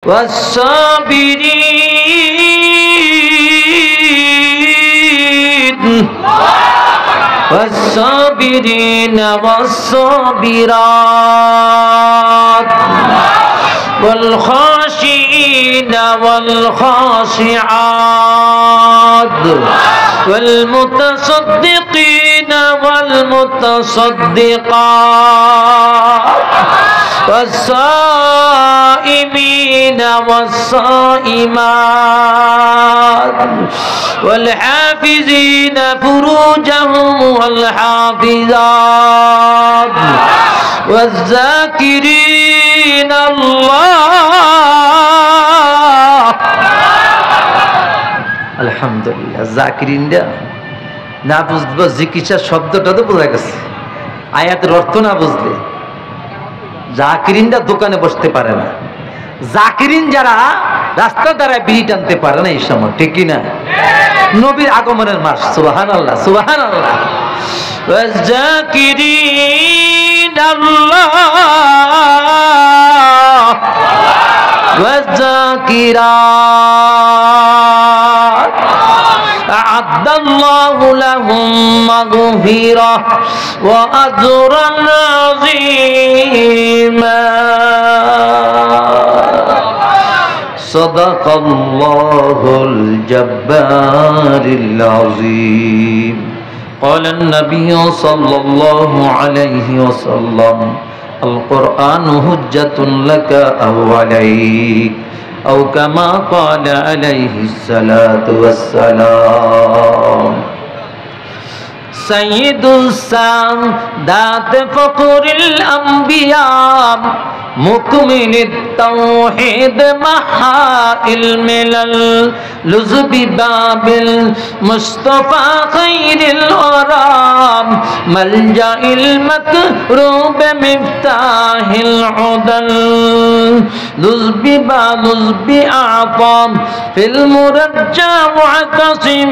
والصابرين والصابرين والصابرات والخاشعين والخاشعات والمتصدقين والمتصدقات والصائمين والصائمات والحافظين فروجهم والحافظات والذاكرين الله আলহামদুলিল্লাহ। জাকিরিনরা না বুঝবো জিকির শব্দটা তো বোঝা গেছে, আয়াতের অর্থ না বুঝলে জাকিরিনরা দোকানে বসতে পারে না। জাকিরিন যারা রাস্তা দ্বারা বিড়ি টানতে পারে না এই সময়, ঠিক কিনা? নবীর আগমনের মাস, সুবহানাল্লাহ সুবহানাল্লাহ। والذاكرين الله والذاكرات أعد الله لهم مغفرة وأجرا عظيما صدق الله الجبار العظيم قال النبي صلى الله عليه وسلم القرآن حجة لك أو عليك أو كما قال عليه الصلاة والسلام سيد السادات فخر الأنبياء مكمل التوحيد محا الملل لزب باب المصطفى خير الغرام ملجأ المكروب مفتاح العدل لزب أعطام في المرجى معتصم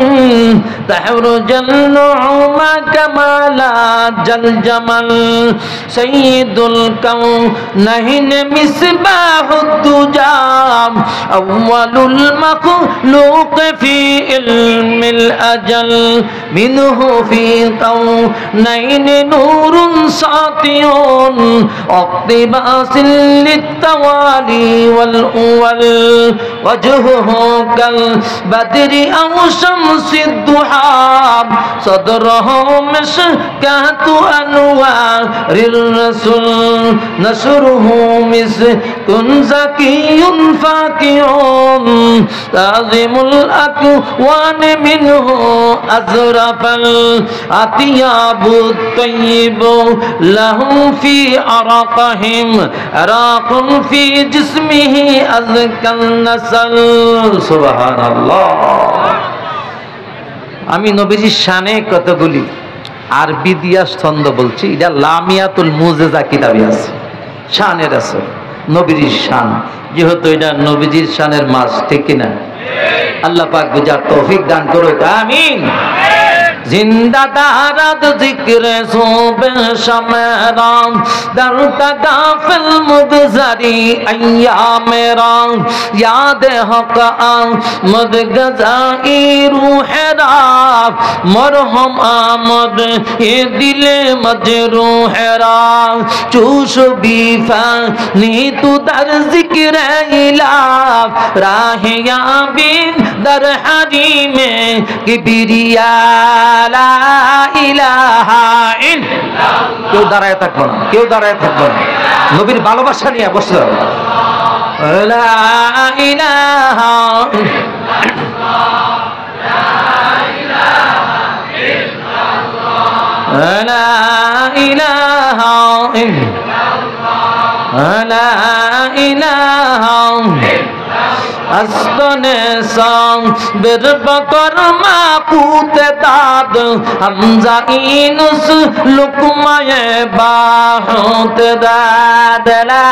تحرج النعوم كمالات الجمل سيد الكونين مصباح الدجى أول المخلوق في علم الأجل منه في كونين نور ساطع اقتباس للتوالي والأول وجهه كالبدر أو شمس الضحى صدره مشكاة أنوار الرسول نشره مسك زكي فاكع تعظم الأكوان منه أزرف الأطياب الطيب لهم في عرقهم عراق في جسمه أزكى النسل سبحان الله আমি নবীজির শানে কতগুলি আরবি দিয়া ছন্দ বলছি, এটা লামিয়াতুল মুজেজা কিতাবে আছে। শানের আছে নবীর শান, যেহেতু এটা নবীজির শানের মাস, ঠিক কিনা? আল্লাহ পাক বুঝার তৌফিক দান করুক, আমিন। जिंदा दारद जिक्र सोबे शमेराम दर्द गाफिल मुबजरी अय्याम राम याद हक आमद गजाई रूह राम मरहम आमद ये दिले मजरूह राम चूश बीफानी तू दर जिक्र इलाफ राहिया बिन दर हरी में किबरिया লা ইলাহা ইল্লাল্লাহ। কেউ দাঁড়ায় থাকবো না, কেউ দাঁড়ায় থাকবো না, নবীর ভালোবাসা নিয়ে বসতে হবে। লা ইলাহা ইল্লাল্লাহ লা ইলাহা ইল্লাল্লাহ লা ইলাহা আস্তনে সং বিরবকর মাকুত দাদ হামজা ইনুস লুকমায়ে বাহুত দাদ লা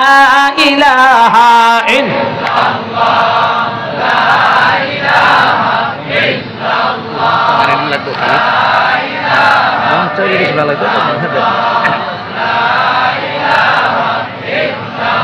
ইলাহা ইল্লাল্লাহ লা ইলাহা ইল্লাল্লাহ আরে লাগতো লা ইলাহা ইল্লাল্লাহ লা ইলাহা ইল্লাল্লাহ